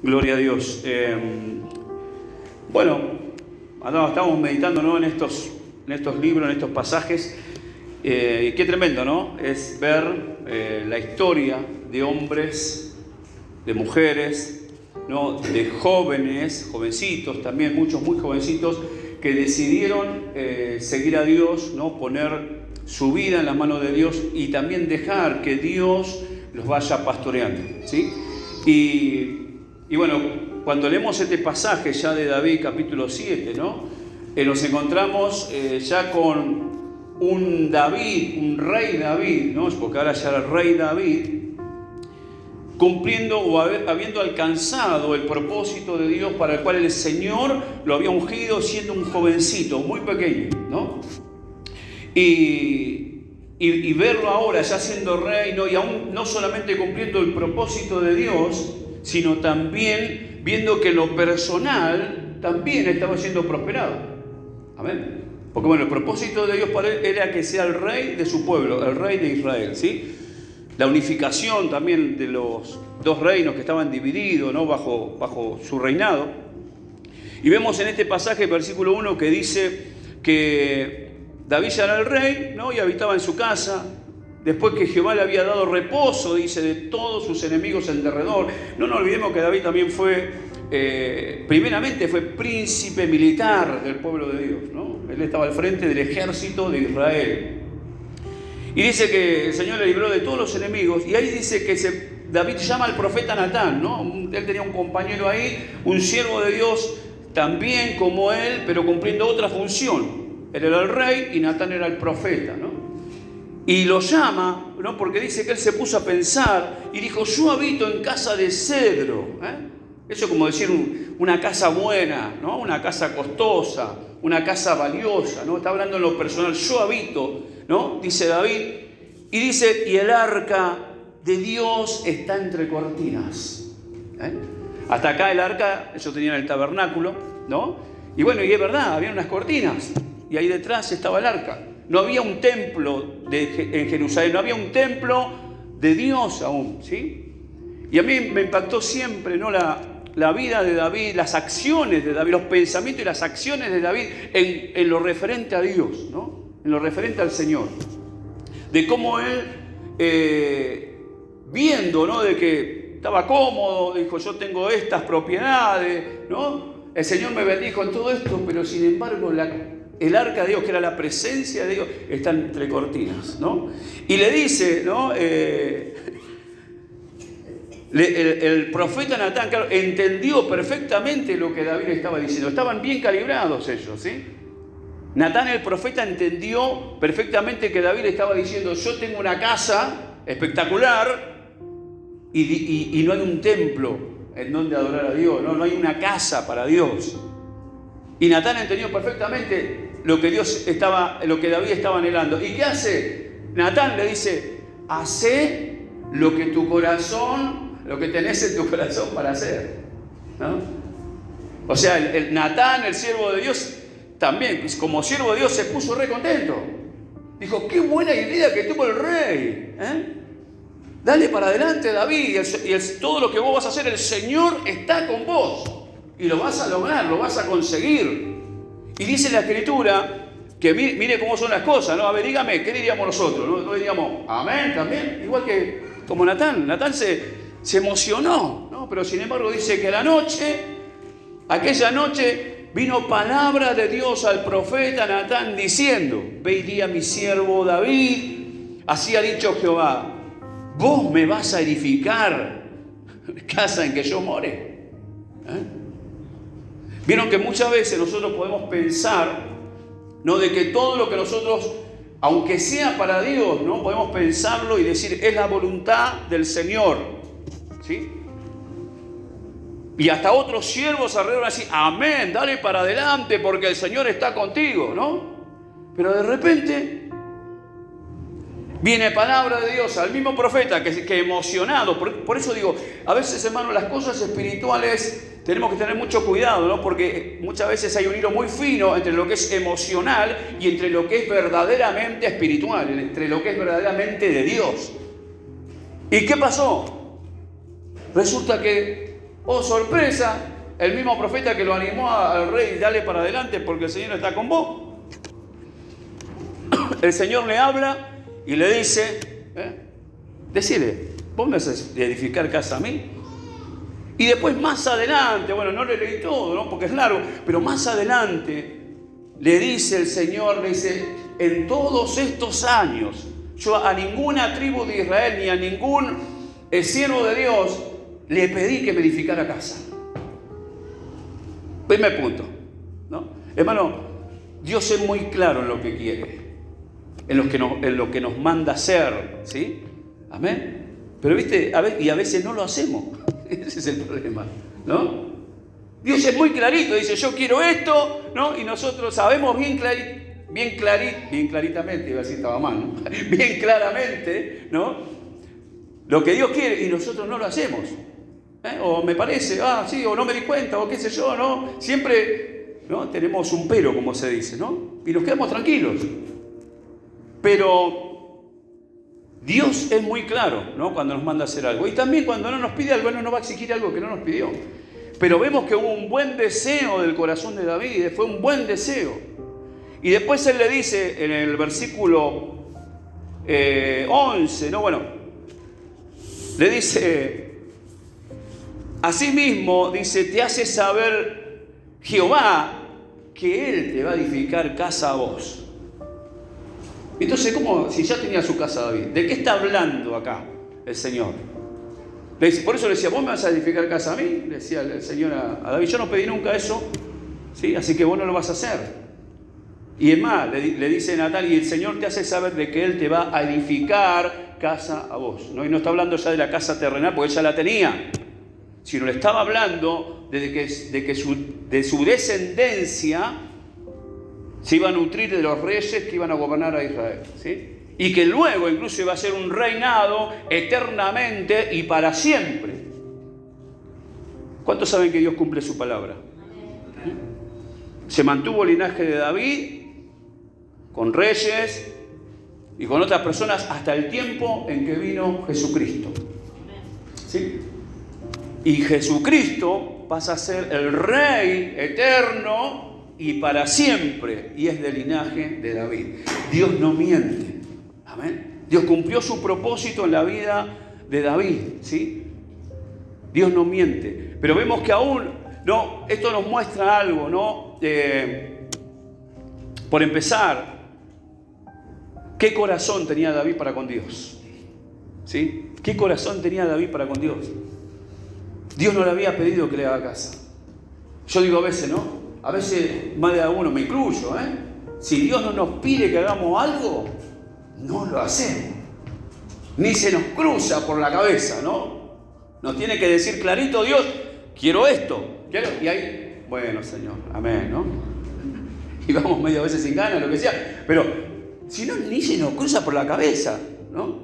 Gloria a Dios. Bueno, estábamos meditando, ¿no?, en estos libros, en estos pasajes. Y qué tremendo, ¿no? Es ver la historia de hombres, de mujeres, ¿no?, de jóvenes, jovencitos también, muchos muy jovencitos, que decidieron seguir a Dios, ¿no?, poner su vida en las manos de Dios y también dejar que Dios los vaya pastoreando, ¿sí? Y bueno, cuando leemos este pasaje ya de David, capítulo 7, ¿no?, nos encontramos ya con un David, un rey David, ¿no?, porque ahora ya era el rey David, cumpliendo o habiendo alcanzado el propósito de Dios para el cual el Señor lo había ungido siendo un jovencito, muy pequeño, ¿no? Y verlo ahora ya siendo rey, ¿no?, y aún no solamente cumpliendo el propósito de Dios, sino también viendo que lo personal también estaba siendo prosperado. Amén. Porque bueno, el propósito de Dios para él era que sea el rey de su pueblo, el rey de Israel, ¿sí? La unificación también de los dos reinos que estaban divididos, ¿no?, bajo su reinado. Y vemos en este pasaje, versículo 1, que dice que David ya era el rey, ¿no?, y habitaba en su casa. Después que Jehová le había dado reposo, dice, de todos sus enemigos en derredor. No nos olvidemos que David también primeramente fue príncipe militar del pueblo de Dios, ¿no? Él estaba al frente del ejército de Israel. Y dice que el Señor le libró de todos los enemigos. Y ahí dice que David llama al profeta Natán, ¿no? Él tenía un compañero ahí, un siervo de Dios, también como él, pero cumpliendo otra función. Él era el rey y Natán era el profeta, ¿no? Y lo llama, ¿no?, porque dice que él se puso a pensar y dijo: yo habito en casa de cedro. Eso es como decir una casa buena, ¿no?, una casa costosa, una casa valiosa, ¿no? Está hablando en lo personal. Yo habito, ¿no?, dice David. Y dice: y el arca de Dios está entre cortinas. Hasta acá el arca, ellos tenían el tabernáculo, ¿no? Y bueno, y es verdad, había unas cortinas. Y ahí detrás estaba el arca. No había un templo en Jerusalén, no había un templo de Dios aún, ¿sí? Y a mí me impactó siempre, ¿no?, la vida de David, las acciones de David, los pensamientos y las acciones de David en lo referente a Dios, ¿no?, en lo referente al Señor. De cómo él, viendo, ¿no?, de que estaba cómodo, dijo: yo tengo estas propiedades, ¿no? El Señor me bendijo en todo esto, pero sin embargo el arca de Dios, que era la presencia de Dios, está entre cortinas, ¿no? Y le dice, ¿no?, el profeta Natán, claro, entendió perfectamente lo que David estaba diciendo. Estaban bien calibrados ellos, ¿sí? Natán, el profeta, entendió perfectamente que David estaba diciendo: yo tengo una casa espectacular y no hay un templo en donde adorar a Dios, no hay una casa para Dios. Y Natán entendió perfectamente lo que David estaba anhelando. ¿Y qué hace? Natán le dice: hacé lo que tenés en tu corazón para hacer, ¿no? O sea, Natán, el siervo de Dios, también, como siervo de Dios, se puso re contento. Dijo: qué buena idea que tuvo el rey, Dale para adelante, David, todo lo que vos vas a hacer, el Señor está con vos. Y lo vas a lograr, lo vas a conseguir. Y dice la Escritura que mire cómo son las cosas, ¿no? A ver, dígame, ¿qué diríamos nosotros? ¿No diríamos amén también? Igual que como Natán. Natán se emocionó, ¿no? Pero sin embargo dice que aquella noche, vino palabra de Dios al profeta Natán diciendo: ve y di a mi siervo David, así ha dicho Jehová, vos me vas a edificar casa en que yo more. Vieron que muchas veces nosotros podemos pensar, ¿no?, de que todo lo que nosotros, aunque sea para Dios, ¿no?, podemos pensarlo y decir: es la voluntad del Señor, ¿sí? Y hasta otros siervos alrededor van a decir: amén, dale para adelante porque el Señor está contigo, ¿no? Pero de repente viene palabra de Dios al mismo profeta que emocionado. Por eso digo, a veces, hermano, las cosas espirituales tenemos que tener mucho cuidado, ¿no? Porque muchas veces hay un hilo muy fino entre lo que es emocional y entre lo que es verdaderamente espiritual, entre lo que es verdaderamente de Dios. ¿Y qué pasó? Resulta que Oh, sorpresa, el mismo profeta que lo animó al rey, dale para adelante porque el Señor está con vos. El Señor le habla y le dice, decile, vos me vas a edificar casa a mí. Y después más adelante, bueno, no le leí todo, ¿no? Porque es largo, pero más adelante le dice el Señor, le dice, en todos estos años, yo a ninguna tribu de Israel ni a ningún siervo de Dios le pedí que me edificara casa. Primer punto, ¿no? Hermano, Dios es muy claro en lo que quiere, en lo que nos manda hacer, ¿sí? Amén. Pero viste, a veces no lo hacemos. Ese es el problema, ¿no? Dios es muy clarito, dice, yo quiero esto, ¿no? Y nosotros sabemos bien claritamente, iba a decir estaba mal, ¿no? Bien claramente, ¿no? Lo que Dios quiere y nosotros no lo hacemos. O me parece, sí, o no me di cuenta, o qué sé yo, ¿no? Siempre, ¿no? Tenemos un pero, como se dice, ¿no? Y nos quedamos tranquilos. Pero Dios es muy claro, ¿no? Cuando nos manda a hacer algo. Y también cuando no nos pide algo, Él no nos va a exigir algo que no nos pidió. Pero vemos que hubo un buen deseo del corazón de David, fue un buen deseo. Y después Él le dice en el versículo 11, ¿no? Bueno, le dice, asimismo, dice, te hace saber Jehová que Él te va a edificar casa a vos. Entonces, ¿cómo? Si ya tenía su casa David, ¿de qué está hablando acá el Señor? Por eso le decía, ¿vos me vas a edificar casa a mí? Le decía el Señor a David, yo no pedí nunca eso, ¿sí? Así que vos no lo vas a hacer. Y es más, le dice Natal, y el Señor te hace saber de que Él te va a edificar casa a vos, ¿no? Y no está hablando ya de la casa terrenal, porque Él ya la tenía, sino le estaba hablando de su descendencia se iba a nutrir de los reyes que iban a gobernar a Israel, ¿sí? Y que luego incluso iba a ser un reinado eternamente y para siempre. ¿Cuántos saben que Dios cumple su palabra? Se mantuvo el linaje de David con reyes y con otras personas hasta el tiempo en que vino Jesucristo, ¿sí? Y Jesucristo pasa a ser el Rey eterno y para siempre, y es del linaje de David. Dios no miente, amén. Dios cumplió su propósito en la vida de David, ¿sí? Dios no miente, pero vemos que aún, no, esto nos muestra algo, ¿no? Por empezar, ¿qué corazón tenía David para con Dios? ¿Sí? ¿Qué corazón tenía David para con Dios? Dios no le había pedido que le haga casa. Yo digo a veces, ¿no? A veces más de uno, me incluyo, ¿eh? Si Dios no nos pide que hagamos algo, no lo hacemos. Ni se nos cruza por la cabeza, ¿no? Nos tiene que decir clarito Dios, quiero esto, quiero. Y ahí, bueno, Señor, amén, ¿no? Y vamos medio veces sin ganas, lo que sea. Pero si no, ni se nos cruza por la cabeza, ¿no?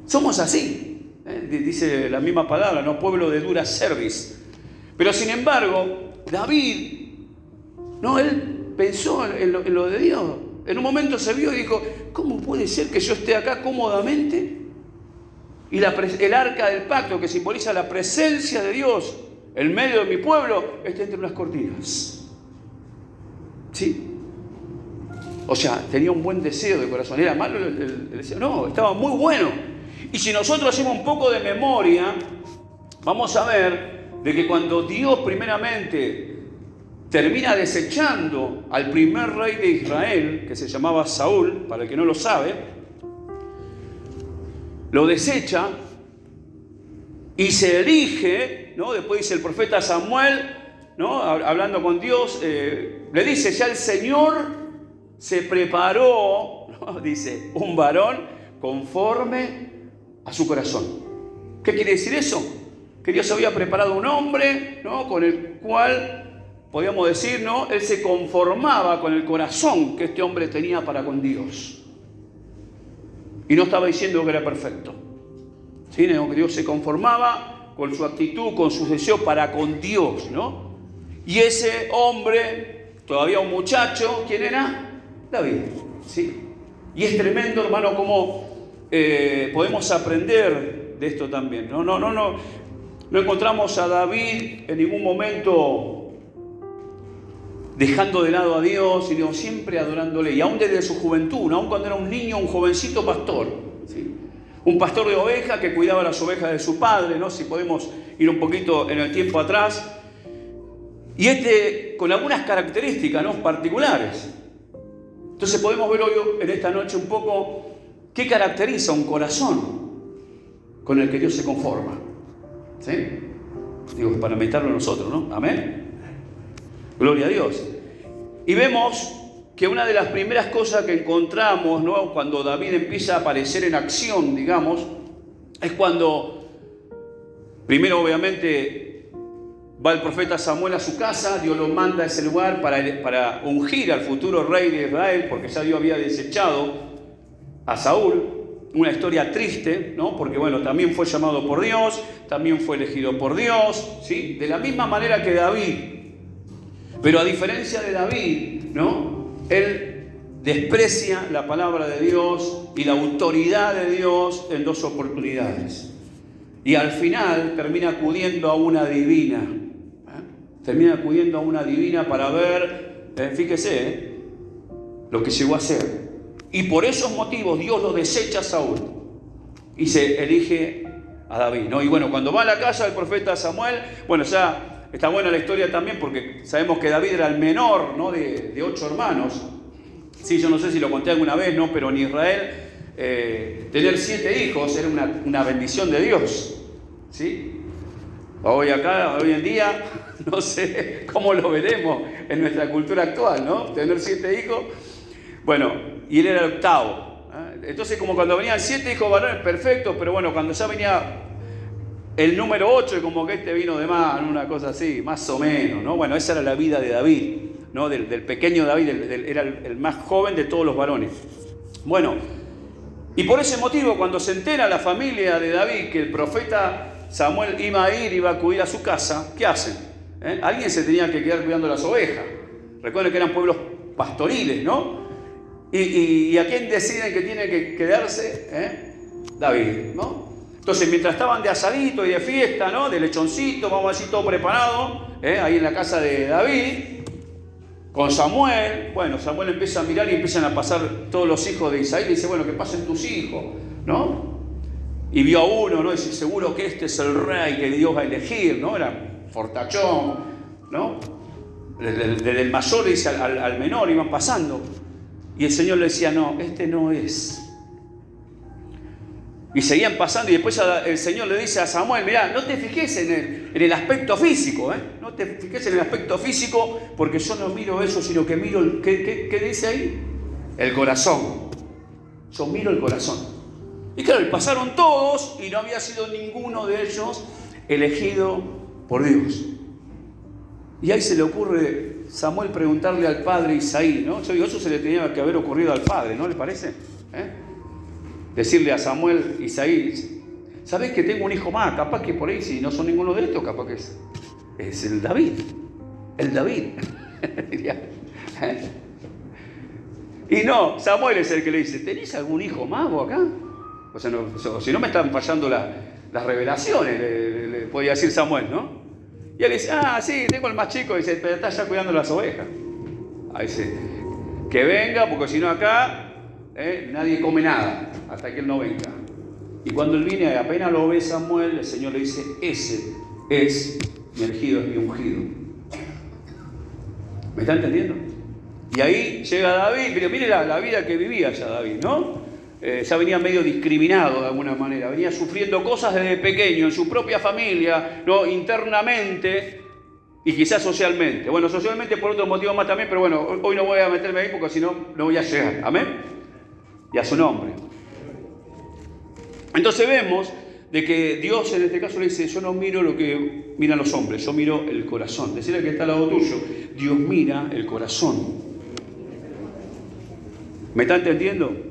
Somos así, dice la misma palabra, ¿no? Pueblo de dura cerviz. Pero sin embargo, David, no, él pensó en lo de Dios. En un momento se vio y dijo, ¿cómo puede ser que yo esté acá cómodamente y el arca del pacto, que simboliza la presencia de Dios en medio de mi pueblo, esté entre unas cortinas? ¿Sí? O sea, tenía un buen deseo de corazón. ¿Era malo el deseo? No, estaba muy bueno. Y si nosotros hacemos un poco de memoria, vamos a ver de que cuando Dios primeramente termina desechando al primer rey de Israel, que se llamaba Saúl, para el que no lo sabe, lo desecha y se elige, ¿no? Después dice el profeta Samuel, ¿no? Hablando con Dios, le dice, ya el Señor se preparó, ¿no? Dice, un varón conforme a su corazón. ¿Qué quiere decir eso? Que Dios había preparado un hombre, ¿no? Con el cual podríamos decir, ¿no? Él se conformaba con el corazón que este hombre tenía para con Dios. Y no estaba diciendo que era perfecto, ¿sí? Que Dios se conformaba con su actitud, con sus deseos para con Dios, ¿no? Y ese hombre, todavía un muchacho, ¿quién era? David, ¿sí? Y es tremendo, hermano, cómo podemos aprender de esto también. No. No encontramos a David en ningún momento dejando de lado a Dios, sino siempre adorándole. Y aún desde su juventud, aún cuando era un niño, un jovencito pastor, ¿sí? Un pastor de ovejas que cuidaba las ovejas de su padre, ¿no? Si podemos ir un poquito en el tiempo atrás. Y con algunas características, ¿no?, particulares. Entonces podemos ver hoy en esta noche un poco qué caracteriza un corazón con el que Dios se conforma. ¿Sí? Digo, para meditarlo nosotros, ¿no? Amén. Gloria a Dios. Y vemos que una de las primeras cosas que encontramos, ¿no?, cuando David empieza a aparecer en acción, digamos, es cuando, primero obviamente, va el profeta Samuel a su casa. Dios lo manda a ese lugar para ungir al futuro rey de Israel, porque ya Dios había desechado a Saúl. Una historia triste, ¿no? Porque bueno, también fue llamado por Dios, también fue elegido por Dios, ¿sí? De la misma manera que David. Pero a diferencia de David, ¿no?, él desprecia la palabra de Dios y la autoridad de Dios en 2 oportunidades. Y al final termina acudiendo a una divina. Termina acudiendo a una divina para ver, fíjese, lo que llegó a ser. Y por esos motivos Dios lo desecha a Saúl y se elige a David, ¿no? Y bueno, cuando va a la casa del profeta Samuel, bueno, ya está buena la historia también, porque sabemos que David era el menor, ¿no?, de 8 hermanos. Sí, yo no sé si lo conté alguna vez, ¿no?, pero en Israel tener 7 hijos era una bendición de Dios, ¿sí? Hoy en día, no sé cómo lo veremos en nuestra cultura actual, ¿no? Tener 7 hijos. Bueno, y él era el octavo. Entonces, como cuando venían 7 hijos varones, perfectos, pero bueno, cuando ya venía el número 8, como que vino de más, una cosa así, más o menos, ¿no? Bueno, esa era la vida de David, ¿no? Del pequeño David, era el más joven de todos los varones. Bueno, y por ese motivo, cuando se entera la familia de David que el profeta Samuel iba a acudir a su casa, ¿qué hacen? Alguien se tenía que quedar cuidando las ovejas. Recuerden que eran pueblos pastoriles, ¿no? ¿Y a quién deciden que tiene que quedarse? David, ¿no? Entonces, mientras estaban de asadito y de fiesta, ¿no?, de lechoncito, vamos a decir, todo preparado, ahí en la casa de David, con Samuel. Bueno, Samuel empieza a mirar y empiezan a pasar todos los hijos de Isaí. Y dice, bueno, que pasen tus hijos, ¿no? Y vio a uno, ¿no? Y dice, seguro que este es el rey que Dios va a elegir, ¿no? Era fortachón, ¿no? Desde el mayor, dice, al menor, iban pasando. Y el Señor le decía, no, este no es. Y seguían pasando, y después el Señor le dice a Samuel, mirá, no te fijes en el aspecto físico, no te fijes en el aspecto físico, porque yo no miro eso, sino que miro, ¿qué dice ahí? El corazón. Yo miro el corazón. Y claro, y pasaron todos, y no había sido ninguno de ellos elegido por Dios. Y ahí se le ocurre Samuel preguntarle al padre Isaí, ¿no? Yo digo, eso se le tenía que haber ocurrido al padre, ¿no le parece? Decirle a Samuel, Isaí, ¿sabés que tengo un hijo más? Capaz que por ahí, si no son ninguno de estos, capaz que es el David. El David. Y no, Samuel es el que le dice, ¿tenés algún hijo más vos acá? O sea, si no me están fallando las revelaciones, le podía decir Samuel, ¿no? Y él dice, sí, tengo el más chico, dice, pero está ya cuidando las ovejas. Ahí dice, que venga, porque si no acá nadie come nada, hasta que él no venga. Y cuando él viene, apenas lo ve Samuel, el Señor le dice, ese es mi elegido, es mi ungido. ¿Me está entendiendo? Y ahí llega David, pero mire la vida que vivía ya David, ¿no? Ya venía medio discriminado de alguna manera, venía sufriendo cosas desde pequeño, en su propia familia, ¿no?, internamente y quizás socialmente. Bueno, socialmente por otros motivos más también, pero bueno, hoy no voy a meterme ahí porque si no, no voy a llegar. Amén. Y a su nombre. Entonces vemos de que Dios en este caso le dice, yo no miro lo que miran los hombres, yo miro el corazón. Decirle que está al lado tuyo, Dios mira el corazón. ¿Me está entendiendo?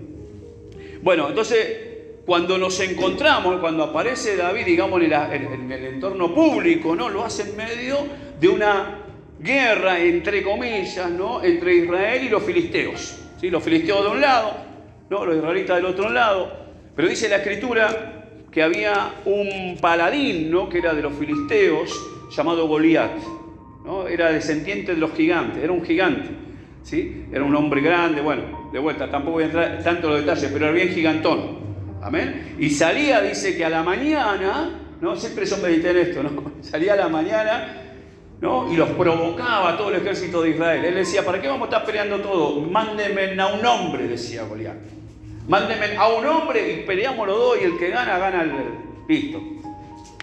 Bueno, entonces, cuando nos encontramos, cuando aparece David, digamos, en el entorno público, ¿no?, lo hace en medio de una guerra, entre comillas, ¿no?, entre Israel y los filisteos. ¿Sí? Los filisteos de un lado, ¿no?, los israelitas del otro lado. Pero dice la Escritura que había un paladín, ¿no?, que era de los filisteos, llamado Goliat, ¿no? Era descendiente de los gigantes, era un gigante, ¿sí? Era un hombre grande, bueno, de vuelta, tampoco voy a entrar tanto en los detalles, pero era bien gigantón, amén. Y salía, dice que a la mañana, ¿no? Siempre yo medité en esto, ¿no? Salía a la mañana, ¿no?, y los provocaba a todo el ejército de Israel. Él decía, ¿para qué vamos a estar peleando todo? Mándenme a un hombre, decía Goliat. Mándenme a un hombre y peleamos los dos y el que gana, gana el listo.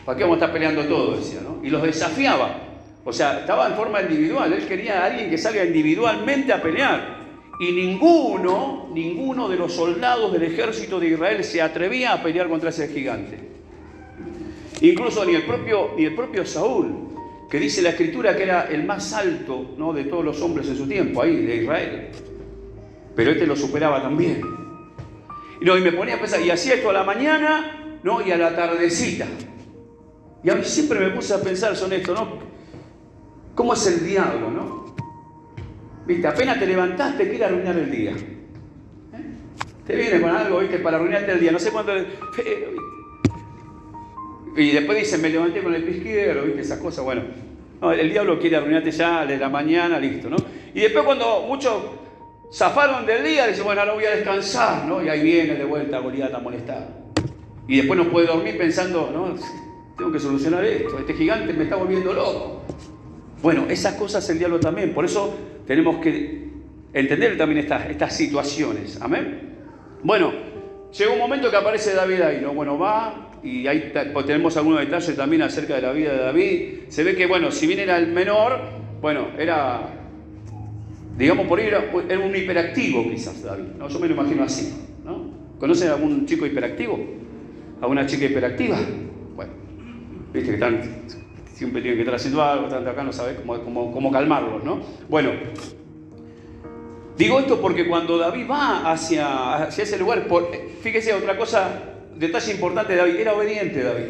¿Para qué vamos a estar peleando todo? Decía, ¿no? Y los desafiaba. O sea, estaba en forma individual. Él quería a alguien que salga individualmente a pelear. Y ninguno de los soldados del ejército de Israel se atrevía a pelear contra ese gigante. Incluso ni el propio Saúl, que dice la Escritura que era el más alto, ¿no?, de todos los hombres en su tiempo, ahí, de Israel. Pero este lo superaba también. Y me ponía a pensar, y hacía esto a la mañana, ¿no?, y a la tardecita. Y a mí siempre me puse a pensar sobre esto, ¿no? ¿Cómo es el diablo, no? ¿Viste? Apenas te levantás, te quiere arruinar el día. Te viene con algo, ¿viste?, para arruinarte el día. No sé cuánto... Y después dice, me levanté con el pie izquierdo, ¿viste? Esas cosas, bueno. No, el diablo quiere arruinarte ya de la mañana, listo, ¿no? Y después cuando muchos zafaron del día, dicen, bueno, ahora voy a descansar, ¿no? Y ahí viene de vuelta Goliat a molestar. Y después no puede dormir pensando, ¿no?, tengo que solucionar esto, este gigante me está volviendo loco. Bueno, esas cosas el diablo también. Por eso tenemos que entender también estas situaciones. ¿Amén? Bueno, llegó un momento que aparece David ahí, ¿no? Bueno, va... Y ahí tenemos algunos detalles también acerca de la vida de David. Se ve que, bueno, si bien era el menor, bueno, era, digamos, por ahí era un hiperactivo quizás David, ¿no? Yo me lo imagino así, ¿no? ¿Conocen a algún chico hiperactivo? ¿A una chica hiperactiva? Bueno, viste que siempre tienen que estar haciendo algo, están acá, no sabes cómo calmarlos, ¿no? Bueno, digo esto porque cuando David va hacia ese lugar, fíjese otra cosa. Detalle importante de David, era obediente David,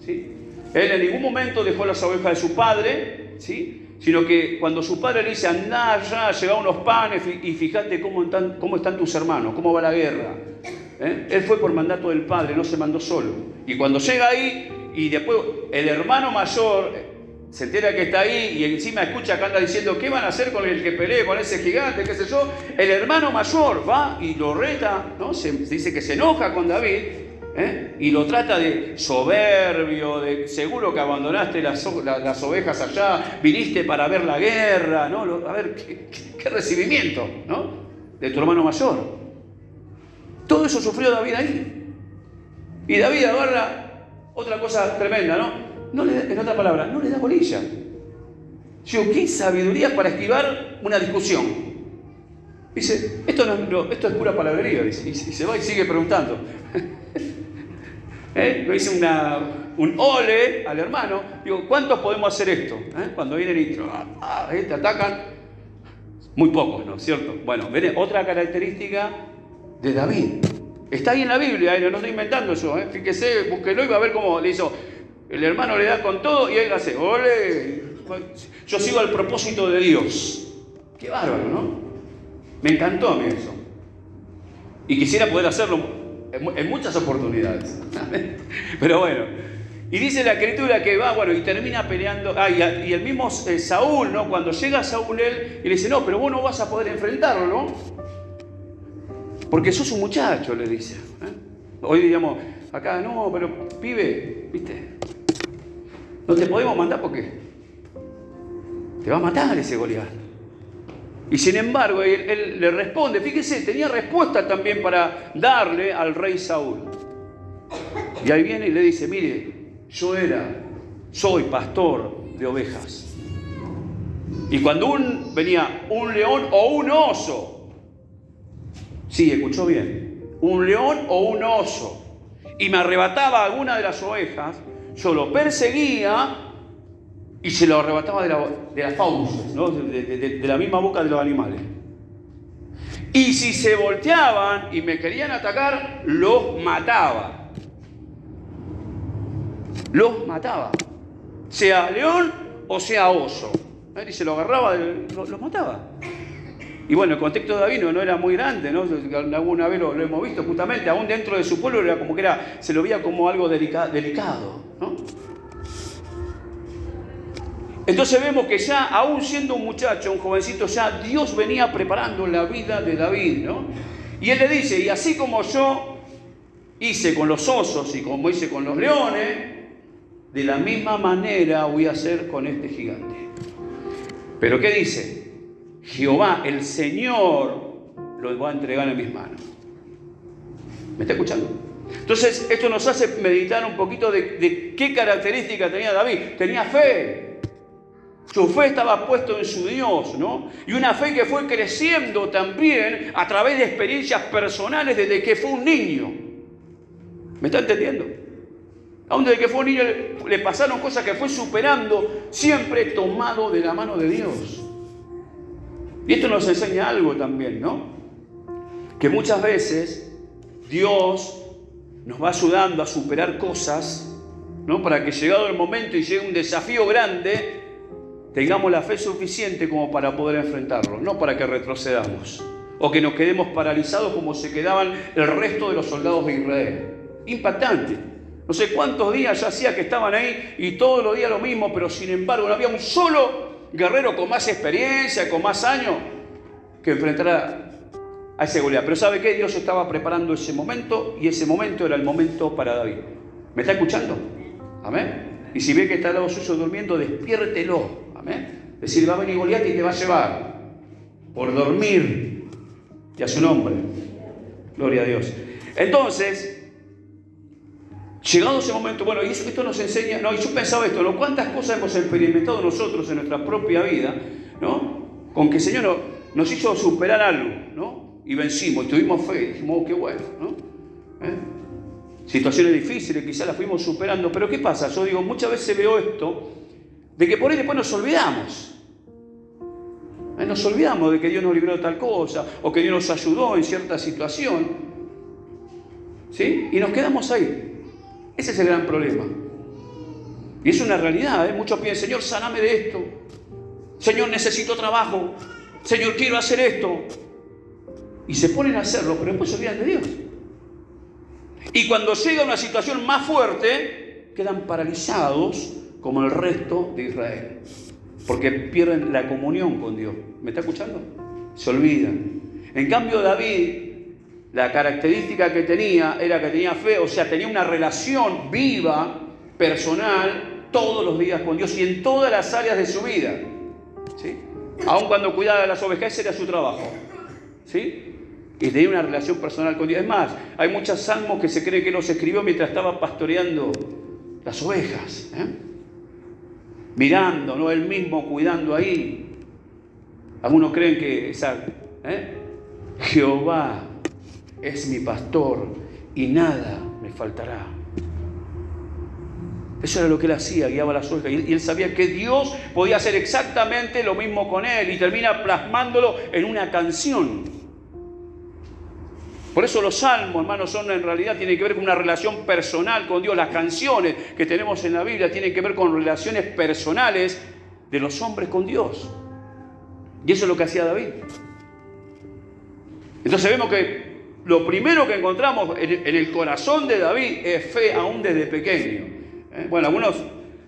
¿sí? Él en ningún momento dejó las ovejas de su padre, ¿sí?, sino que cuando su padre le dice, andá ya, lleva unos panes y fíjate cómo están tus hermanos, cómo va la guerra. Él fue por mandato del padre, no se mandó solo. Y cuando llega ahí, y después el hermano mayor se entera que está ahí y encima escucha que anda diciendo, ¿qué van a hacer con el que pelee con ese gigante, qué sé yo? El hermano mayor va y lo reta, ¿no? Dice que se enoja con David, y lo trata de soberbio, de seguro que abandonaste las ovejas allá, viniste para ver la guerra, ¿no? A ver, qué recibimiento, ¿no?, de tu hermano mayor. Todo eso sufrió David ahí. Y David agarra otra cosa tremenda, ¿no? En otra palabra, no le da bolilla. Digo, ¿qué sabiduría para esquivar una discusión? Dice, esto es pura palabrería, dice, y se va y sigue preguntando. Le dice un ole al hermano. Digo, ¿cuántos podemos hacer esto? Cuando vienen y te atacan, muy pocos, ¿no es cierto? Bueno, viene otra característica de David. Está ahí en la Biblia, no estoy inventando yo. Fíjese, búsquelo y va a ver cómo le hizo. El hermano le da con todo y él hace, ole. Yo sigo al propósito de Dios. Qué bárbaro, ¿no? Me encantó a mí eso. Y quisiera poder hacerlo en muchas oportunidades. Pero bueno, y dice la Escritura que va, bueno, y termina peleando. Y el mismo Saúl, ¿no? Cuando llega Saúl, él le dice, no, pero vos no vas a poder enfrentarlo, ¿no? Porque sos un muchacho, le dice. Hoy diríamos, acá, no, pero pibe, ¿viste? No te podemos mandar porque te va a matar ese Goliat. Y sin embargo, él le responde, fíjese, tenía respuesta también para darle al rey Saúl. Y ahí viene y le dice, mire, soy pastor de ovejas. Y cuando venía un león o un oso, sí, escuchó bien, un león o un oso, y me arrebataba alguna de las ovejas, yo lo perseguía y se lo arrebataba de las fauces, ¿no? de la misma boca de los animales. Y si se volteaban y me querían atacar, los mataba. Los mataba. Sea león o sea oso. Y se lo agarraba, los mataba. Y bueno, el contexto de David no era muy grande, ¿no? Alguna vez lo hemos visto justamente, aún dentro de su pueblo era como que se lo veía como algo delicado, ¿no? Entonces vemos que ya, aún siendo un muchacho, un jovencito, ya Dios venía preparando la vida de David, ¿no? Y él le dice, y así como yo hice con los osos y como hice con los leones, de la misma manera voy a hacer con este gigante. Pero ¿qué dice? Jehová, el Señor, lo va a entregar en mis manos. ¿Me está escuchando? Entonces, esto nos hace meditar un poquito de qué característica tenía David. Tenía fe. Su fe estaba puesta en su Dios, ¿no? Y una fe que fue creciendo también a través de experiencias personales desde que fue un niño. ¿Me está entendiendo? Aún desde que fue un niño le pasaron cosas que fue superando, siempre tomado de la mano de Dios. Y esto nos enseña algo también, ¿no? Que muchas veces Dios nos va ayudando a superar cosas, ¿no? Para que llegado el momento y llegue un desafío grande, tengamos la fe suficiente como para poder enfrentarlo, no para que retrocedamos o que nos quedemos paralizados como se quedaban el resto de los soldados de Israel. Impactante. No sé cuántos días ya hacía que estaban ahí y todos los días lo mismo, pero sin embargo no había un solo guerrero con más experiencia, con más años, que enfrentara a ese Goliat. Pero ¿sabe qué? Dios estaba preparando ese momento y ese momento era el momento para David. ¿Me está escuchando? Amén. Y si ve que está al lado suyo durmiendo, despiértelo. Amén. Decir, va a venir Goliat y te va a llevar por dormir. Y a su nombre. Gloria a Dios. Entonces, llegado ese momento, bueno, y esto nos enseña, no, y yo pensaba esto, ¿no? ¿Cuántas cosas hemos experimentado nosotros en nuestra propia vida, ¿no? Con que el Señor nos hizo superar algo, ¿no? Y vencimos, y tuvimos fe, y dijimos, oh, qué bueno, ¿no? Situaciones difíciles, quizás las fuimos superando, pero ¿qué pasa? Yo digo, muchas veces veo esto, de que por ahí después nos olvidamos. Nos olvidamos de que Dios nos libró de tal cosa, o que Dios nos ayudó en cierta situación, ¿sí? Y nos quedamos ahí. Ese es el gran problema. Y es una realidad, ¿eh? Muchos piden, Señor, sáname de esto. Señor, necesito trabajo. Señor, quiero hacer esto. Y se ponen a hacerlo, pero después se olvidan de Dios. Y cuando llega una situación más fuerte, quedan paralizados como el resto de Israel. Porque pierden la comunión con Dios. ¿Me está escuchando? Se olvidan. En cambio, David, la característica que tenía era que tenía fe, o sea, tenía una relación viva, personal, todos los días con Dios y en todas las áreas de su vida. ¿Sí? Aun cuando cuidaba de las ovejas, ese era su trabajo. ¿Sí? Y tenía una relación personal con Dios. Es más, hay muchos salmos que se cree que los escribió mientras estaba pastoreando las ovejas. Mirando, ¿no? Él mismo cuidando ahí. Algunos creen que Jehová es mi pastor y nada me faltará. Eso era lo que él hacía, guiaba las ovejas. Y él sabía que Dios podía hacer exactamente lo mismo con él y termina plasmándolo en una canción. Por eso los salmos, hermanos, en realidad tienen que ver con una relación personal con Dios. Las canciones que tenemos en la Biblia tienen que ver con relaciones personales de los hombres con Dios. Y eso es lo que hacía David. Entonces vemos que lo primero que encontramos en el corazón de David es fe aún desde pequeño. Bueno, algunos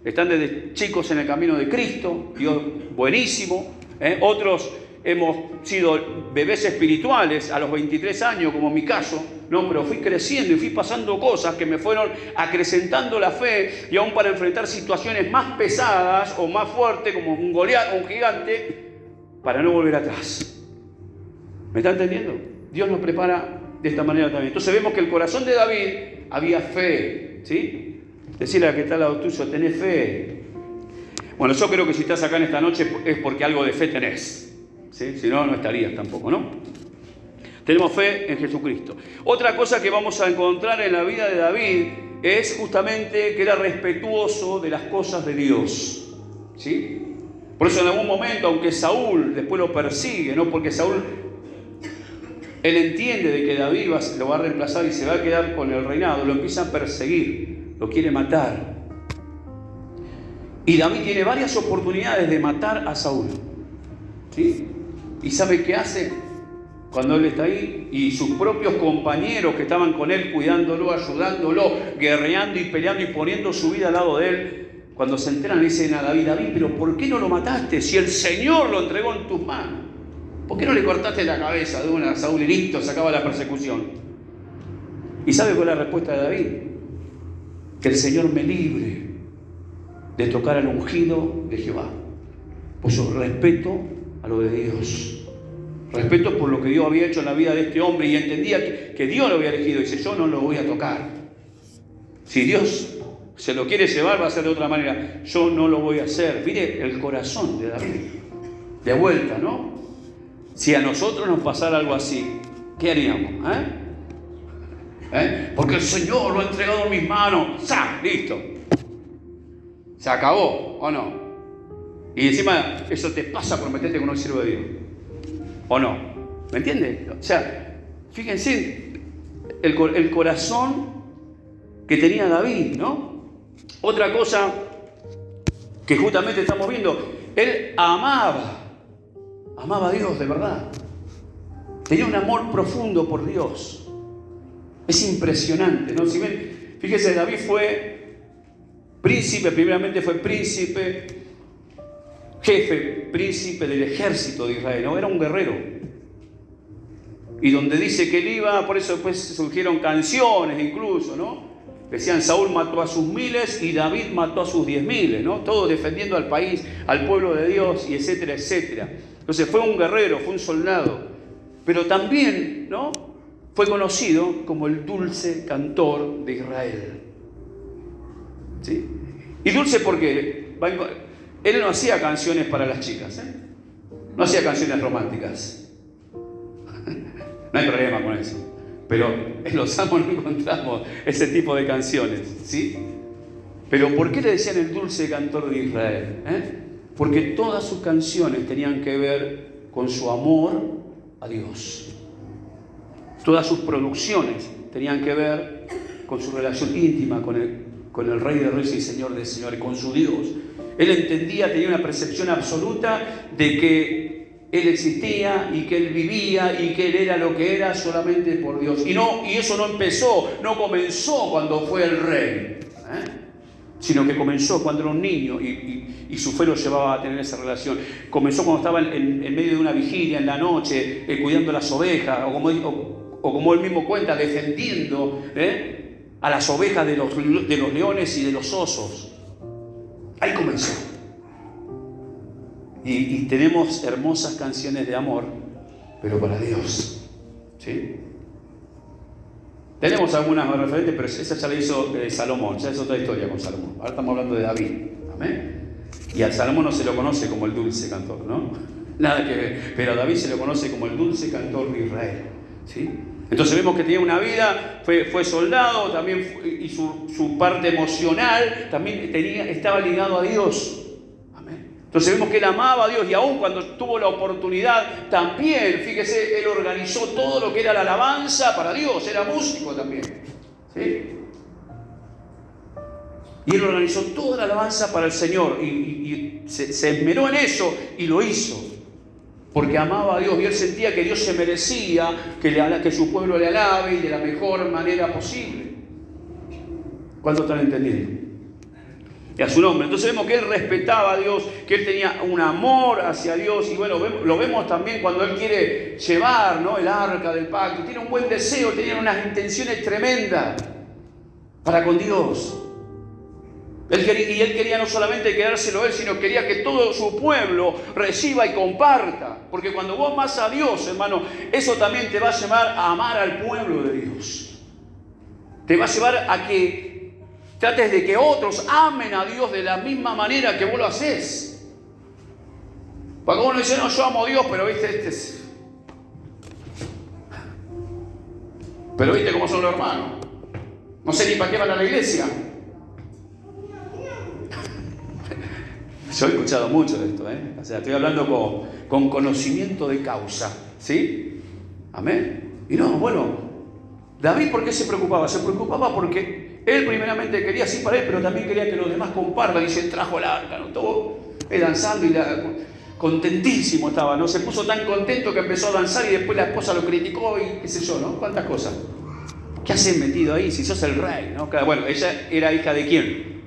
están desde chicos en el camino de Cristo, Dios buenísimo. Otros hemos sido bebés espirituales a los 23 años, como en mi caso, no, pero fui creciendo y fui pasando cosas que me fueron acrecentando la fe y aún para enfrentar situaciones más pesadas o más fuertes, como un Goliat o un gigante, para no volver atrás. ¿Me está entendiendo? Dios nos prepara de esta manera también. Entonces vemos que el corazón de David había fe, ¿sí? Decirle a que está al lado tuyo, tenés fe. Bueno, yo creo que si estás acá en esta noche es porque algo de fe tenés. ¿Sí? Si no, no estarías tampoco, ¿no? Tenemos fe en Jesucristo. Otra cosa que vamos a encontrar en la vida de David es justamente que era respetuoso de las cosas de Dios. ¿Sí? Por eso en algún momento, aunque Saúl después lo persigue, ¿no? Porque Saúl, él entiende de que David lo va a reemplazar y se va a quedar con el reinado, lo empieza a perseguir, lo quiere matar. Y David tiene varias oportunidades de matar a Saúl. ¿Sí? ¿Y sabe qué hace cuando él está ahí? Y sus propios compañeros que estaban con él, cuidándolo, ayudándolo, guerreando y peleando y poniendo su vida al lado de él, cuando se enteran le dicen a David: David, ¿pero por qué no lo mataste si el Señor lo entregó en tus manos? ¿Por qué no le cortaste la cabeza de una a Saúl y listo, se acaba la persecución? ¿Y sabe cuál es la respuesta de David? Que el Señor me libre de tocar al ungido de Jehová. Pues yo respeto a lo de Dios. Respeto por lo que Dios había hecho en la vida de este hombre y entendía que Dios lo había elegido. Dice: yo no lo voy a tocar. Si Dios se lo quiere llevar, va a ser de otra manera. Yo no lo voy a hacer. Mire el corazón de David. De vuelta, ¿no? Si a nosotros nos pasara algo así, ¿qué haríamos? Porque el Señor lo ha entregado en mis manos. ¡Sa! Listo. Se acabó, ¿o no? Y encima eso te pasa por meterte con un siervo de Dios. ¿O no? ¿Me entiendes? O sea, fíjense el corazón que tenía David, ¿no? Otra cosa que justamente estamos viendo, él amaba a Dios de verdad. Tenía un amor profundo por Dios. Es impresionante, ¿no? Si ven, fíjese, David fue príncipe, primeramente fue príncipe, jefe, príncipe del ejército de Israel, ¿no? Era un guerrero. Y donde dice que él iba, por eso después surgieron canciones incluso, ¿no? Decían: Saúl mató a sus miles y David mató a sus 10.000, ¿no? Todo defendiendo al país, al pueblo de Dios, y etcétera, etcétera. Entonces fue un guerrero, fue un soldado. Pero también, ¿no?, fue conocido como el dulce cantor de Israel. ¿Sí? Y dulce porque él no hacía canciones para las chicas, no hacía canciones románticas. No hay problema con eso. Pero en los salmos no encontramos ese tipo de canciones, ¿sí? Pero ¿por qué le decían el dulce cantor de Israel? Porque todas sus canciones tenían que ver con su amor a Dios. Todas sus producciones tenían que ver con su relación íntima con el Rey de Reyes y Señor de Señores, con su Dios. Él entendía, tenía una percepción absoluta de que Él existía y que Él vivía y que Él era lo que era solamente por Dios. Y eso no comenzó cuando fue el rey, sino que comenzó cuando era un niño y su fe lo llevaba a tener esa relación. Comenzó cuando estaba en medio de una vigilia, en la noche, cuidando las ovejas, o como él mismo cuenta, defendiendo a las ovejas de los leones y de los osos. Ahí comenzó. Y tenemos hermosas canciones de amor, pero para Dios, ¿sí? Tenemos algunas referentes, pero esa ya la hizo Salomón, ya es otra historia con Salomón. Ahora estamos hablando de David, ¿amén? Y a Salomón no se lo conoce como el dulce cantor, ¿no? Nada que ver, pero a David se lo conoce como el dulce cantor de Israel, ¿sí? Entonces vemos que tenía una vida, fue soldado, también y su parte emocional también estaba ligado a Dios. Entonces vemos que él amaba a Dios y aún cuando tuvo la oportunidad también, fíjese, él organizó todo lo que era la alabanza para Dios, era músico también, ¿sí? Y él organizó toda la alabanza para el Señor y se esmeró en eso y lo hizo, porque amaba a Dios y él sentía que Dios se merecía que su pueblo le alabe y de la mejor manera posible. ¿Cuántos están entendiendo? Y a su nombre. Entonces vemos que él respetaba a Dios, que él tenía un amor hacia Dios, y bueno, lo vemos también cuando él quiere llevar, ¿no?, el arca del pacto. Tiene un buen deseo, tenía unas intenciones tremendas para con Dios. Él quería no solamente quedárselo él, sino quería que todo su pueblo reciba y comparta. Porque cuando vos amas a Dios, hermano, eso también te va a llevar a amar al pueblo de Dios. Te va a llevar a que trates de que otros amen a Dios de la misma manera que vos lo haces. Porque uno dice: no, yo amo a Dios, pero viste cómo son los hermanos. No sé ni para qué van a la iglesia. Yo he escuchado mucho de esto, O sea, estoy hablando con conocimiento de causa, ¿sí? Amén. Y no, bueno, David, ¿por qué se preocupaba? Se preocupaba porque él primeramente quería para él, pero también quería que los demás compartan. Y se trajo el arca, ¿no? Todo danzando contentísimo estaba, ¿no? Se puso tan contento que empezó a danzar y después la esposa lo criticó y qué sé yo, ¿no? ¿Cuántas cosas? ¿Qué haces metido ahí si sos el rey, ¿no? Bueno, ella era hija de ¿quién?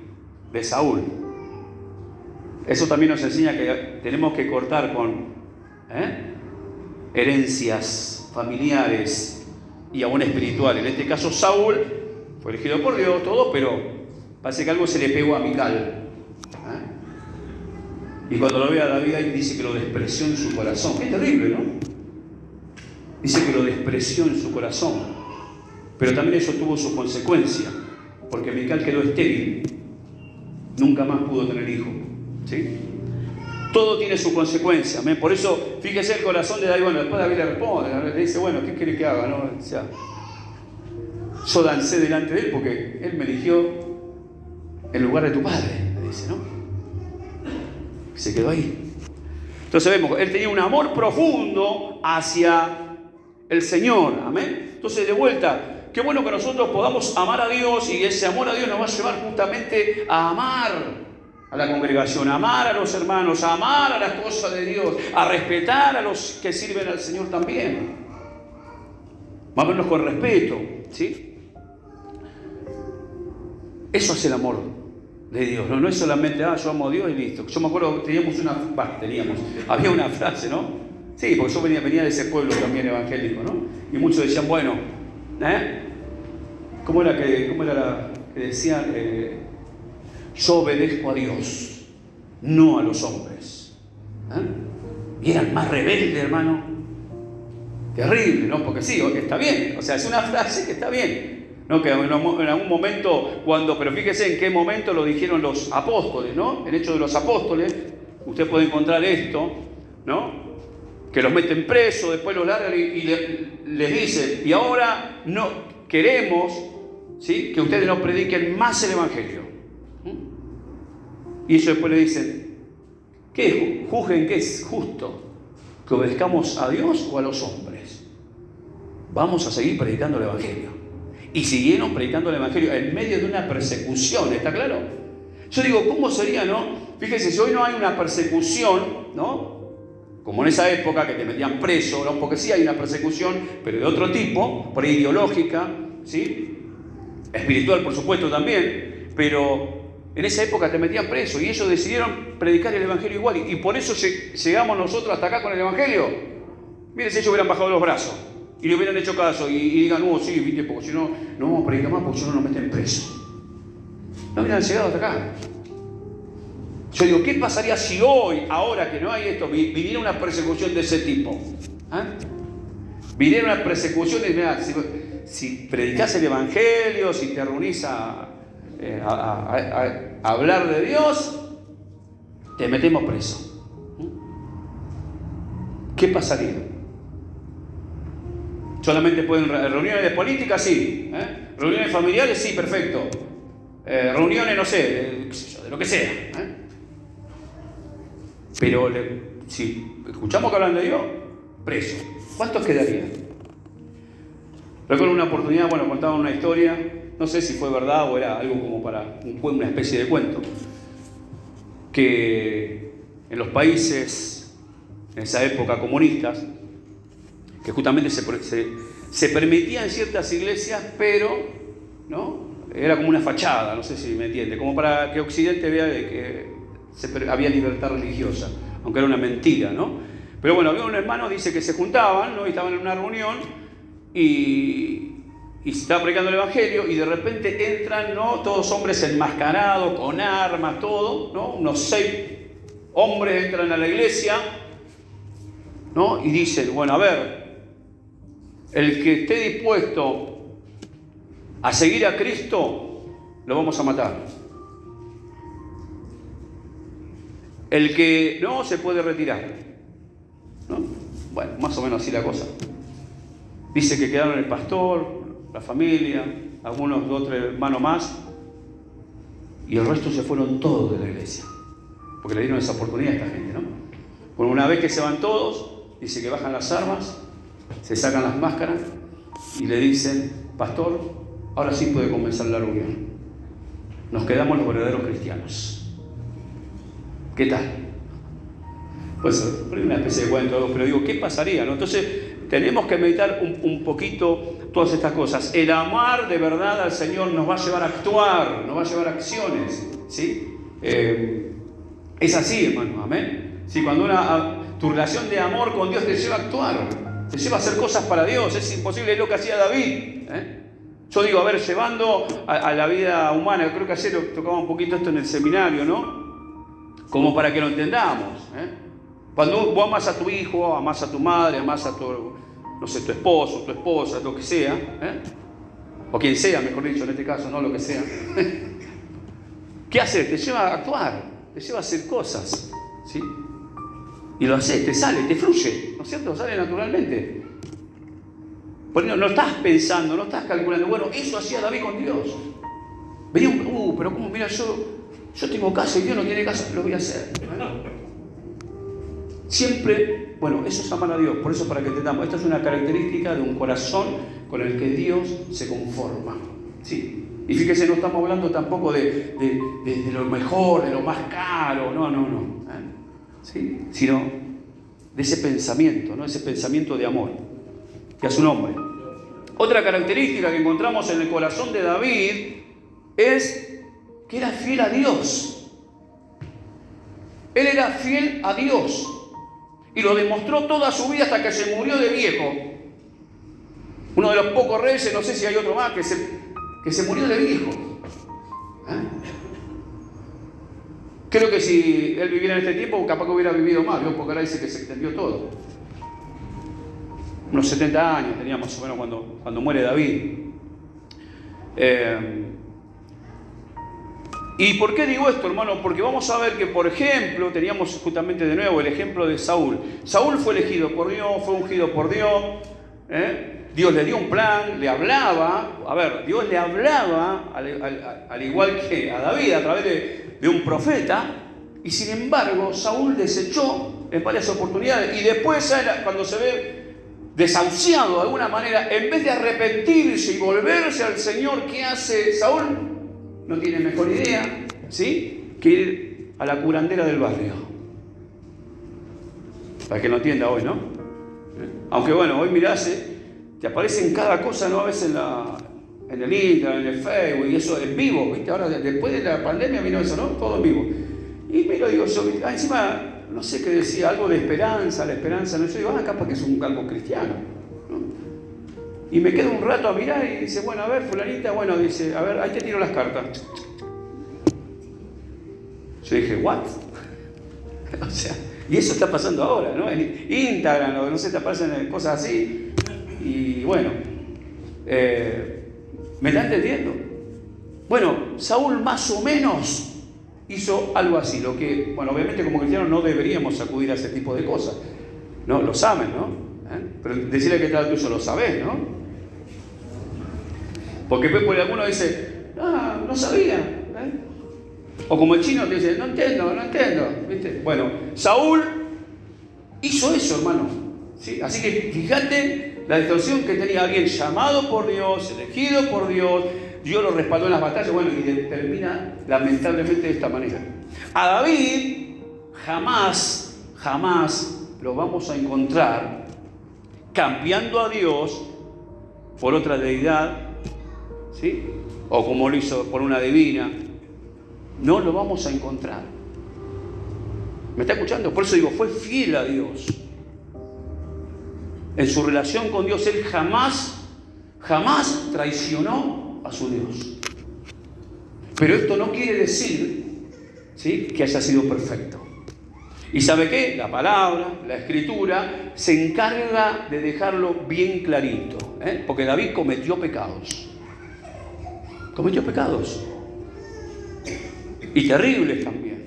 De Saúl. Eso también nos enseña que tenemos que cortar con herencias familiares y aún espirituales. En este caso Saúl fue elegido por Dios, todo, pero parece que algo se le pegó a Mical. Y cuando lo ve a David ahí dice que lo despreció en su corazón. Qué terrible, ¿no? Dice que lo despreció en su corazón. Pero también eso tuvo su consecuencia, porque Mical quedó estéril. Nunca más pudo tener hijo. ¿Sí? Todo tiene su consecuencia. ¿Amén? Por eso, fíjese el corazón de David. Bueno, después David le responde, le dice, bueno, ¿qué quiere que haga? ¿No? O sea, yo dancé delante de él porque él me eligió en lugar de tu padre, le dice, ¿no? Se quedó ahí. Entonces vemos, él tenía un amor profundo hacia el Señor. Amén. Entonces, de vuelta, qué bueno que nosotros podamos amar a Dios, y ese amor a Dios nos va a llevar justamente a amar a la congregación, a amar a los hermanos, a amar a las cosas de Dios, a respetar a los que sirven al Señor también. Más o menos con respeto, ¿sí? Eso es el amor de Dios, no es solamente, yo amo a Dios y listo. Yo me acuerdo, había una frase, ¿no? Sí, porque yo venía de ese pueblo también evangélico, ¿no? Y muchos decían, bueno, ¿cómo era la que decían? Yo obedezco a Dios, no a los hombres. Y eran más rebeldes, hermano. Terrible, ¿no? Porque sí, está bien. O sea, es una frase que está bien. ¿No? Que en algún momento, pero fíjese en qué momento lo dijeron los apóstoles, ¿no? En Hechos de los Apóstoles, usted puede encontrar esto, ¿no? Que los meten presos, después los largan y les dicen, y ahora no queremos, ¿sí?, que ustedes nos prediquen más el Evangelio. Y ellos después le dicen, ¿qué? Juzguen qué es justo, que obedezcamos a Dios o a los hombres. Vamos a seguir predicando el Evangelio. Y siguieron predicando el Evangelio en medio de una persecución, ¿está claro? Yo digo, ¿cómo sería, no? Fíjese, si hoy no hay una persecución, ¿no? Como en esa época que te metían preso, ¿no? Porque sí hay una persecución, pero de otro tipo, por ahí ideológica, ¿sí? Espiritual, por supuesto, también, pero en esa época te metían preso y ellos decidieron predicar el Evangelio igual. Y por eso llegamos nosotros hasta acá con el Evangelio. Miren, si ellos hubieran bajado los brazos y le hubieran hecho caso y digan, sí, viste, porque si no, no vamos a predicar más porque si no nos meten preso. No hubieran llegado hasta acá. Yo digo, ¿qué pasaría si hoy, ahora que no hay esto, viniera una persecución de ese tipo? Viniera una persecución de, mirá, si predicás el Evangelio, si te reunís a hablar de Dios, te metemos preso. ¿Qué pasaría? Solamente pueden reuniones de política, sí. Reuniones familiares, sí, perfecto. Reuniones, no sé, de lo que sea. Pero si escuchamos que hablan de Dios, preso. ¿Cuántos quedarían? Recuerdo una oportunidad, contaban una historia, no sé si fue verdad o era algo como para una especie de cuento, que en los países, en esa época comunistas, que justamente se permitían ciertas iglesias, pero ¿no? Era como una fachada, no sé si me entiende, como para que Occidente vea de que había libertad religiosa, aunque era una mentira, ¿no? Pero bueno, había un hermano, dice que se juntaban, ¿no? Y estaban en una reunión y se estaba predicando el Evangelio y de repente entran, ¿no?, todos hombres enmascarados, con armas, todo, ¿no? Unos 6 hombres entran a la iglesia, ¿no? Y dicen, bueno, a ver, el que esté dispuesto a seguir a Cristo, lo vamos a matar. El que no, se puede retirar, ¿no? Bueno, más o menos así la cosa. Dice que quedaron el pastor, la familia, algunos 2 o 3 hermanos más, y el resto se fueron todos de la iglesia, porque le dieron esa oportunidad a esta gente, ¿no? Bueno, una vez que se van todos, dice que bajan las armas, se sacan las máscaras y le dicen, pastor, ahora sí puede comenzar la reunión. Nos quedamos los verdaderos cristianos. ¿Qué tal? Pues una especie de cuento, pero digo, ¿qué pasaría, no? Entonces, tenemos que meditar un poquito todas estas cosas. El amar de verdad al Señor nos va a llevar a actuar, nos va a llevar a acciones, ¿sí? Es así, hermano, amén. ¿Sí? Cuando tu relación de amor con Dios te lleva a actuar, te lleva a hacer cosas para Dios, es imposible, es lo que hacía David, Yo digo, a ver, llevando a la vida humana, creo que ayer tocaba un poquito esto en el seminario, ¿no? Como para que lo entendamos, Cuando vos amás a tu hijo, amás a tu madre, amás a tu, no sé, tu esposo, tu esposa, lo que sea, o quien sea, mejor dicho, en este caso, no lo que sea. ¿Qué haces? Te lleva a actuar, te lleva a hacer cosas, ¿sí? Y lo haces, te sale, te fluye, ¿no es cierto? Sale naturalmente. Porque no estás pensando, no estás calculando, bueno, eso hacía David con Dios. Venía pero ¿cómo? Mira, yo tengo casa y Dios no tiene casa, lo voy a hacer. Siempre, bueno, eso es amar a Dios, por eso para que entendamos, esta es una característica de un corazón con el que Dios se conforma, ¿sí? Y fíjese, no estamos hablando tampoco de lo mejor, de lo más caro, no, ¿sí? Sino de ese pensamiento, ¿no? Ese pensamiento de amor, que a su nombre. Otra característica que encontramos en el corazón de David es que era fiel a Dios. Él era fiel a Dios. Y lo demostró toda su vida hasta que se murió de viejo. Uno de los pocos reyes, no sé si hay otro más, que se murió de viejo. Creo que si él viviera en este tiempo, capaz que hubiera vivido más, porque ahora dice que se extendió todo. Unos 70 años tenía más o menos cuando muere David. ¿Y por qué digo esto, hermano? Porque vamos a ver que, por ejemplo, teníamos justamente de nuevo el ejemplo de Saúl. Saúl fue elegido por Dios, fue ungido por Dios. Dios le dio un plan, le hablaba. A ver, Dios le hablaba, al igual que a David, a través de un profeta. Y sin embargo, Saúl desechó en varias oportunidades. Y después, cuando se ve desahuciado de alguna manera, en vez de arrepentirse y volverse al Señor, ¿qué hace Saúl? No tiene mejor idea, ¿sí?, que ir a la curandera del barrio. Para que lo entienda hoy, ¿no? Aunque bueno, hoy mirás, te aparecen cada cosa, ¿no? A veces en el Instagram, en el Facebook, y eso en vivo, ¿viste? Ahora, después de la pandemia vino eso, ¿no? Todo en vivo. Y miro, digo yo, encima, no sé qué decía, algo de esperanza, la esperanza, no sé, digo, capaz que es algo cristiano. Y me quedo un rato a mirar y dice, bueno, a ver, fulanita, bueno, dice, a ver, ahí te tiro las cartas. Yo dije, ¿what? O sea, y eso está pasando ahora, ¿no? En Instagram, o no sé, te aparecen cosas así. Y bueno, ¿me está entendiendo? Bueno, Saúl más o menos hizo algo así, lo que, bueno, obviamente como cristianos no deberíamos acudir a ese tipo de cosas, ¿no? Lo saben, ¿no? Pero decirle que está tuyo lo sabés, ¿no? Porque después alguno dice, no sabía. O como el chino te dice, no entiendo, ¿viste? Bueno, Saúl hizo eso, hermano, ¿sí? Así que fíjate la distorsión que tenía alguien llamado por Dios, elegido por Dios, Dios lo respaldó en las batallas, bueno, y termina lamentablemente de esta manera. A David jamás lo vamos a encontrar cambiando a Dios por otra deidad, ¿sí? O como lo hizo por una divina. No lo vamos a encontrar. ¿Me está escuchando? Por eso digo, fue fiel a Dios. En su relación con Dios, él jamás traicionó a su Dios. Pero esto no quiere decir, ¿sí?, que haya sido perfecto. ¿Y sabe qué? La palabra, la escritura, se encarga de dejarlo bien clarito. Porque David cometió pecados. Cometió pecados. Y terribles también.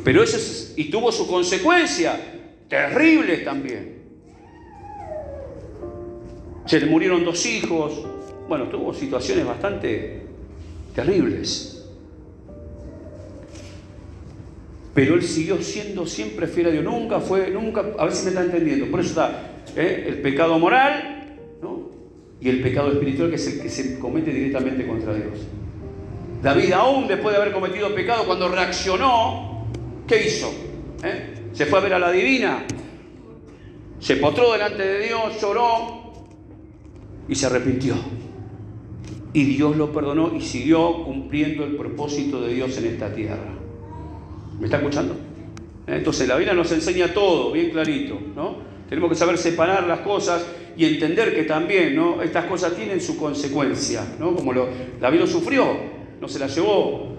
Pero y tuvo su consecuencia, terribles también. Se le murieron 2 hijos. Bueno, tuvo situaciones bastante terribles. Pero él siguió siendo siempre fiel a Dios. Nunca, a ver si me está entendiendo. Por eso está el pecado moral, ¿no?, y el pecado espiritual, que es el que se comete directamente contra Dios. David, aún después de haber cometido pecado, cuando reaccionó, ¿qué hizo? Se fue a ver a la divina, se postró delante de Dios, lloró y se arrepintió. Y Dios lo perdonó y siguió cumpliendo el propósito de Dios en esta tierra. ¿Me está escuchando? Entonces la Biblia nos enseña todo, bien clarito, ¿no? Tenemos que saber separar las cosas y entender que también, ¿no?, estas cosas tienen su consecuencia, ¿no? Como David lo sufrió, no se la llevó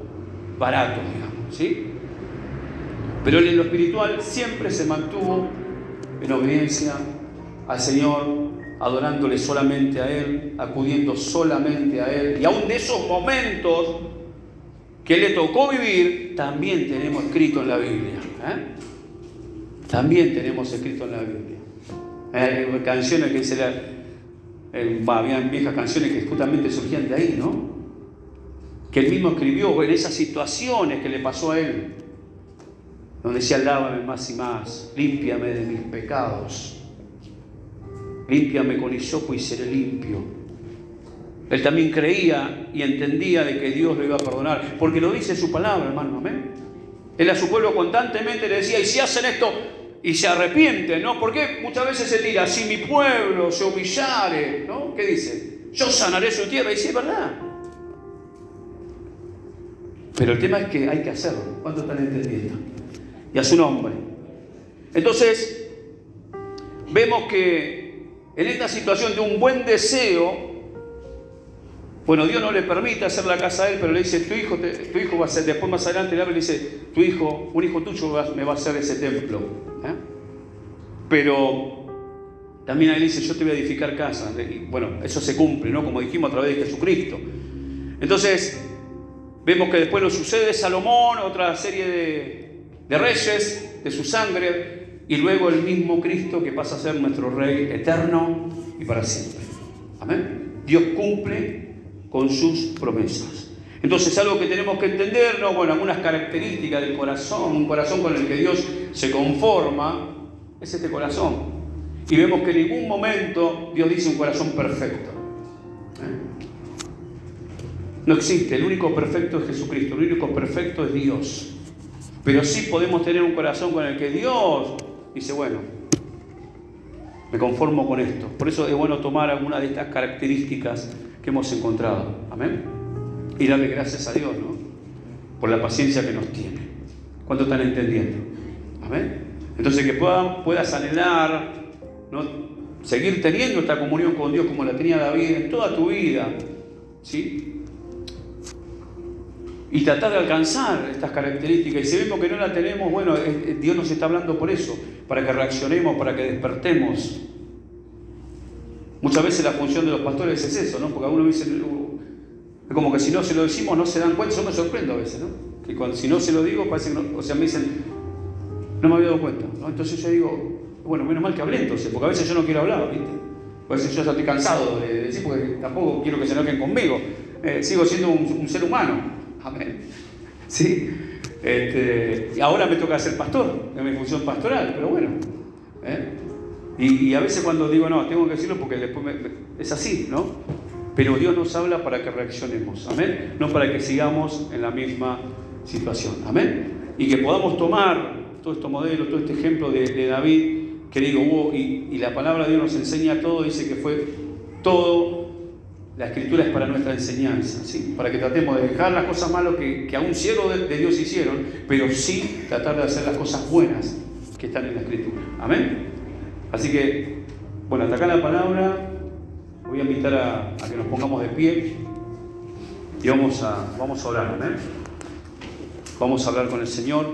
barato, digamos, ¿sí? Pero él en lo espiritual siempre se mantuvo en obediencia al Señor, adorándole solamente a Él, acudiendo solamente a Él. Y aún de esos momentos que le tocó vivir, también tenemos escrito en la Biblia. También tenemos escrito en la Biblia. Hay canciones que habían viejas canciones que justamente surgían de ahí, ¿no? Que él mismo escribió en esas situaciones que le pasó a él, donde decía: lávame más y más, límpiame de mis pecados, límpiame con hisopo y seré limpio. Él también creía y entendía de que Dios lo iba a perdonar, porque lo dice su palabra, hermano, amén. Él a su pueblo constantemente le decía: y si hacen esto y se arrepienten, ¿no? Porque muchas veces se tira: si mi pueblo se humillare, ¿no? ¿Qué dice? Yo sanaré su tierra. Y sí, es verdad. Pero el tema es que hay que hacerlo. ¿Cuánto están entendiendo? Y a su nombre. Entonces, vemos que en esta situación de un buen deseo, bueno, Dios no le permite hacer la casa a él, pero le dice: tu hijo va a ser, después más adelante le habla y le dice: un hijo tuyo me va a hacer ese templo. Pero también ahí le dice: yo te voy a edificar casa. Y bueno, eso se cumple, ¿no? Como dijimos, a través de Jesucristo. Entonces, vemos que después lo sucede Salomón, otra serie de reyes de su sangre, y luego el mismo Cristo que pasa a ser nuestro Rey eterno y para siempre. Amén. Dios cumple con sus promesas. Entonces, algo que tenemos que entender, ¿no? Bueno, algunas características del corazón, un corazón con el que Dios se conforma, es este corazón. Y vemos que en ningún momento Dios dice un corazón perfecto. No existe, el único perfecto es Jesucristo, el único perfecto es Dios. Pero sí podemos tener un corazón con el que Dios dice: bueno, me conformo con esto. Por eso es bueno tomar alguna de estas características que hemos encontrado. Amén. Y darle gracias a Dios, ¿no?, por la paciencia que nos tiene. ¿Cuánto están entendiendo? Amén. Entonces, que puedas anhelar, ¿no?, seguir teniendo esta comunión con Dios como la tenía David en toda tu vida, ¿sí? Y tratar de alcanzar estas características. Y si vemos que no la tenemos, bueno, Dios nos está hablando por eso, para que reaccionemos, para que despertemos. Muchas veces la función de los pastores es eso, ¿no? Porque algunos dicen, como que si no se lo decimos no se dan cuenta. Yo me sorprendo a veces, ¿no? Que si no se lo digo, parece que no, o sea, me dicen: no me había dado cuenta, ¿no? Entonces yo digo: bueno, menos mal que hablé entonces, porque a veces yo no quiero hablar, ¿viste? A veces yo ya estoy cansado de decir, porque tampoco quiero que se enojen conmigo. Sigo siendo un ser humano. Amén. ¿Sí? Y ahora me toca ser pastor, es mi función pastoral, pero bueno. Y a veces cuando digo: no, tengo que decirlo porque después es así, ¿no? Pero Dios nos habla para que reaccionemos, amén, no para que sigamos en la misma situación, amén. Y que podamos tomar todo este modelo, todo este ejemplo de David, que digo, y la palabra de Dios nos enseña todo, dice que fue todo, la Escritura es para nuestra enseñanza, ¿sí? Para que tratemos de dejar las cosas malas que aún siervos de Dios hicieron, pero sí tratar de hacer las cosas buenas que están en la Escritura, amén. Así que, bueno, hasta acá la palabra. Voy a invitar a que nos pongamos de pie y vamos a orar, amén. Vamos a hablar con el Señor.